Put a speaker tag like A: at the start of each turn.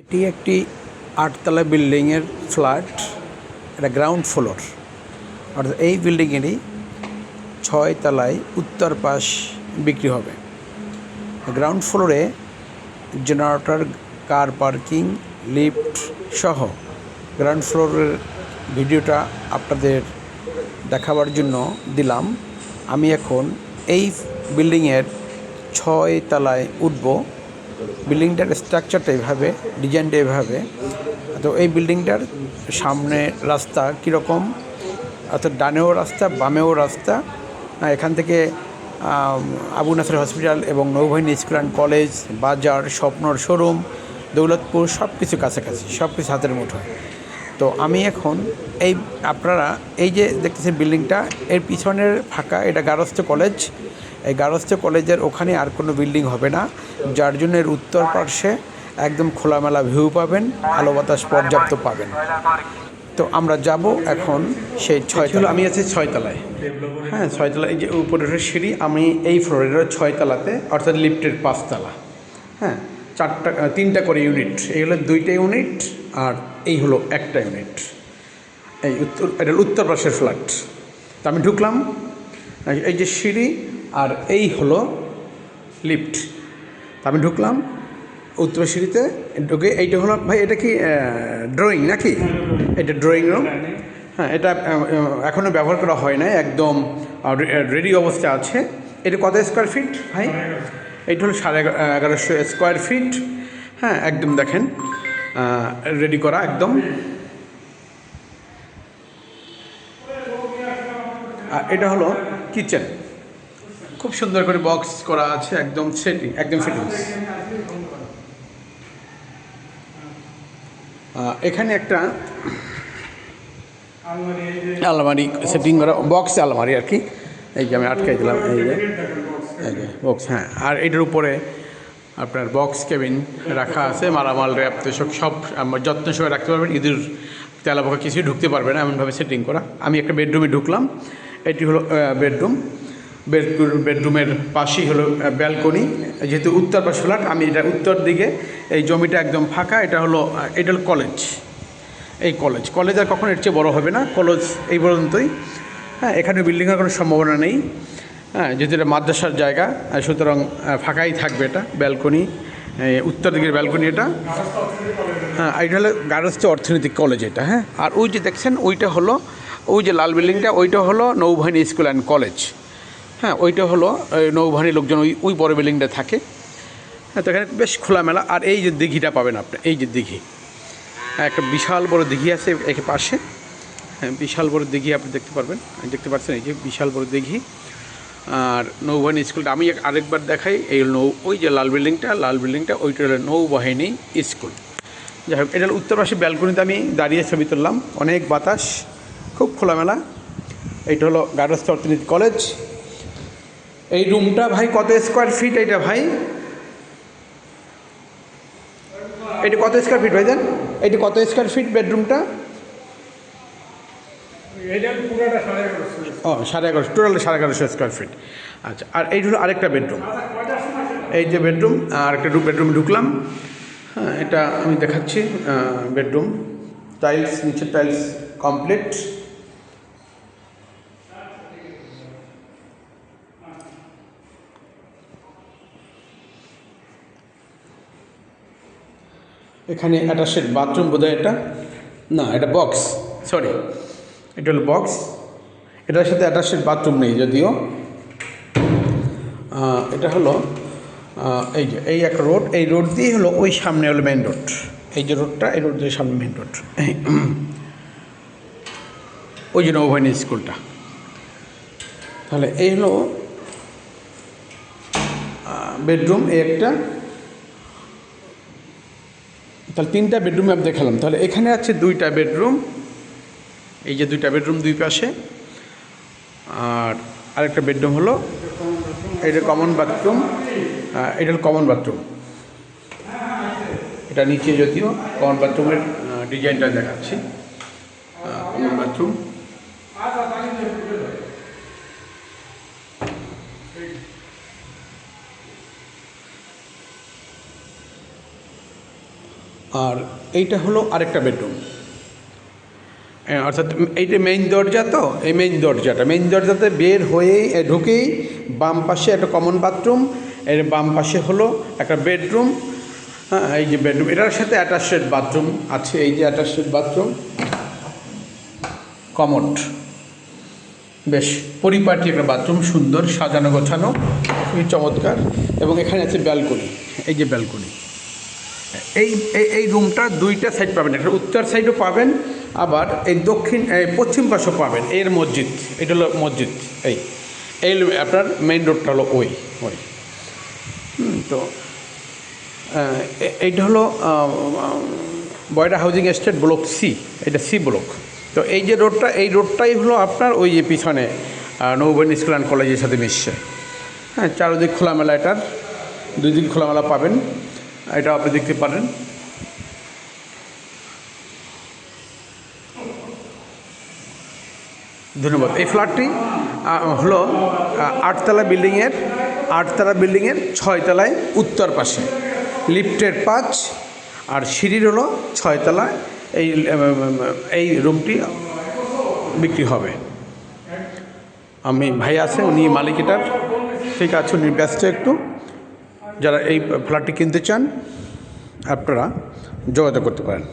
A: এটি একটি 8 তলা বিল্ডিংয়ের ফ্ল্যাট। এটা গ্রাউন্ড ফ্লোর, অর্থাৎ এই বিল্ডিংয়েরই 6 তলায় উত্তর পাশ বিক্রি হবে। গ্রাউন্ড ফ্লোরে জেনারেটর, কার পার্কিং, লিফট সহ গ্রাউন্ড ফ্লোরের ভিডিওটা আপনাদের দেখাবার জন্য দিলাম। আমি এখন এই বিল্ডিংয়ের 6 তলায় উঠব। বিল্ডিংটার স্ট্রাকচারটা এভাবে, ডিজাইনটা এভাবে। তো এই বিল্ডিংটার সামনে রাস্তা কীরকম, অর্থাৎ ডানেও রাস্তা, বামেও রাস্তা। এখান থেকে আবু নাসের হসপিটাল এবং নৌবাহিনী স্কুল অ্যান্ড কলেজ, বাজার, স্বপ্নর শোরুম, দৌলতপুর সব কিছু কাছাকাছি, সব কিছু হাতের মুঠোয়। তো আমি এখন আপনারা এই যে দেখতেছেন বিল্ডিংটা, এর পিছনের ফাঁকা, এটা গার্হস্থ্য কলেজ। এই গার্হস্থ্য কলেজের ওখানে আর কোনো বিল্ডিং হবে না, যার জন্য এর উত্তর পার্শ্বে একদম খোলামেলা ভিউ পাবেন, আলো বাতাস পর্যাপ্ত পাবেন। তো আমরা যাব এখন সেই 6 তলা। আমি আছি 6 তলায়। হ্যাঁ, 6 তলা। এই যে উপরের সিঁড়ি, আমি এই ফ্লোরের 6 তলাতে, অর্থাৎ লিফটের 5 তলা। হ্যাঁ, 3টা করে ইউনিট। এই হলো 2টা ইউনিট, আর এই হলো 1টা ইউনিট। এটা উত্তর পাশের ফ্ল্যাট। তো আমি ঢুকলাম, এই যে সিঁড়ি, আর এই হলো লিফট। আমি ঢুকলাম উত্তর সিঁড়িতে ঢুকে। এইটা হলো, ভাই এটা কি ড্রয়িং নাকি? এটা ড্রয়িং রুম। হ্যাঁ, এটা এখনও ব্যবহার করা হয় না, একদম রেডি অবস্থা আছে। এটা কত স্কোয়ার ফিট ভাই? এইটা হলো 1150 স্কোয়ার ফিট। হ্যাঁ, একদম দেখেন রেডি করা একদম। আর এটা হলো কিচেন, খুব সুন্দর করে বক্স করা আছে, একদম সেটিং, একদম ফিটিংস। এখানে একটা আলমারি সেটিং করা, বক্স আলমারি আর কি। এই যে আমি আটকাই দিলাম, এই যে বক্স। হ্যাঁ, আর এটার উপরে আপনার বক্স কেবিন রাখা আছে, মালামাল র্যাপ তো সব যত্ন সহকারে রাখতে পারবেন। ইঁদুর তেলাপোকা কিছুই ঢুকতে পারবে না, এমনভাবে সেটিং করা। আমি একটা বেডরুমে ঢুকলাম। এটি হলো বেডরুম। বেডরুমের পাশেই হলো ব্যালকনি। যেহেতু উত্তর পাশ ফ্ল্যাট, আমি এটা উত্তর দিকে, এই জমিটা একদম ফাঁকা। এটা হলো কলেজ। এই কলেজ আর কখনো এর চেয়ে বড়ো হবে না। কলেজ এই পর্যন্তই। হ্যাঁ, এখানে বিল্ডিংয়ের কোনো সম্ভাবনা নেই। হ্যাঁ, যেহেতু এটা মাদ্রাসার জায়গা, সুতরাং ফাঁকাই থাকবে এটা। ব্যালকনি, উত্তর দিকের ব্যালকনি এটা। হ্যাঁ, এটা হলো গার্হস্থ্য অর্থনৈতিক কলেজ এটা। হ্যাঁ, আর ওই যে দেখছেন, ওইটা হলো, ওই যে লাল বিল্ডিংটা, ওইটা হলো নৌবাহিনী স্কুল অ্যান্ড কলেজ। হ্যাঁ, ওইটা হলো নৌবাহিনীর লোকজন ওই বড় বিল্ডিংটা থাকে। হ্যাঁ, তো এখানে বেশ খোলামেলা। আর এই যে দিঘিটা পাবেন আপনি, এই যে দিঘি, একটা বিশাল বড় দিঘি আছে একে পাশে। হ্যাঁ, বিশাল বড় দিঘি আপনি দেখতে পারবেন, দেখতে পাচ্ছেন, এই যে বিশাল বড় দিঘি। আর নৌবাহিনী স্কুলটা আমি আরেকবার দেখাই। এই ওই যে লাল বিল্ডিংটা ওইটা হলো নৌবাহিনী স্কুল। যাই হোক, এটা হলো উত্তর পাশে ব্যালকনিতে আমি দাঁড়িয়ে ছবি তুললাম, অনেক বাতাস, খুব খোলামেলা। এইটা হলো গার্হস্থ্য অর্থনীতি কলেজ। এই রুমটা ভাই কত স্কোয়ার ফিট? এইটা ভাই, এটা কত স্কোয়ার ফিট ভাই দেন? এটা কত স্কোয়ার ফিট বেডরুমটা? ও, 1150, টোটাল 1150 স্কোয়ার ফিট। আচ্ছা, আর এই হলো আরেকটা বেডরুম। এই যে বেডরুম, আর একটা বেডরুমে ঢুকলাম। হ্যাঁ, এটা আমি দেখাচ্ছি বেডরুম। টাইলস, নিচের টাইলস কমপ্লিট। এখানে অ্যাটাচড বাথরুম বোধহয় এটা, না এটা বক্স, সরি, এটা হলো বক্স। এটার সাথে অ্যাটাচড বাথরুম নেই যদিও। এটা হলো এই যে এই একটা রোড, এই রোড দিয়ে হলো ওই সামনে হলো মেন রোড। এই যে রোডটা, এই রোড দিয়ে সামনে মেন রোড, ওই যে নৌবাহিনী স্কুলটা। তাহলে এই হলো বেডরুম, এই একটা। তাহলে 3টা বেডরুমে আমি দেখালাম। তাহলে এখানে আছে 2টা বেডরুম, এই যে 2টা বেডরুম দুই পাশে। আর আরেকটা বেডরুম হলো, এটা কমন বাথরুম। এটা হলো কমন বাথরুম, এটা নিচে যদিও কমন বাথরুমের ডিজাইনটা দেখাচ্ছি। Common bathroom. আর এইটা হলো আরেকটা বেডরুম, অর্থাৎ এইটা মেইন দরজা। তো এই মেইন দরজাতে বের হয়েই ঢুকেই বাম পাশে একটা কমন বাথরুম, এর বাম পাশে হলো একটা বেডরুম। হ্যাঁ, এই যে বেডরুম, এটার সাথে অ্যাটাচড বাথরুম আছে। এই যে অ্যাটাচড বাথরুম, কমোড, বেশ পরিপাটি একটা বাথরুম, সুন্দর সাজানো গোছানো, খুবই চমৎকার। এবং এখানে আছে ব্যালকনি, এই যে ব্যালকনি। এই এই রুমটা দুইটা সাইড পাবেন, একটা উত্তর সাইডও পাবেন, আবার এই পশ্চিম পাশেও পাবেন। এর মসজিদ, এটা হলো মসজিদ। এই আপনার মেইন রোডটা হলো ওই। তো এইটা হলো বয়রা হাউজিং এস্টেট ব্লক সি, এটা সি ব্লক। তো এই যে রোডটা, এই রোডটাই হলো আপনার ওই যে পিছনে নৌবাহিনী স্কুল অ্যান্ড কলেজের সাথে মিশছে। হ্যাঁ, চারদিক খোলামেলা, এটার দুই দিক খোলামেলা পাবেন, এটা আপনি দেখতে পারেন। ধন্যবাদ। এই ফ্ল্যাটটি হলো 8তলা বিল্ডিংয়ের 6 তলায় উত্তর পাশে, লিফটের 5 আর সিঁড়ির হলো 6 তলা। এই রুমটি বিক্রি হবে। আমি ভাই আছে, উনি মালিক এটার, ঠিক আছে, উনি ব্যস্ত একটু। যারা এই ফ্ল্যাটটি কিনতে চান আপনারা যোগাযোগ করতে পারেন।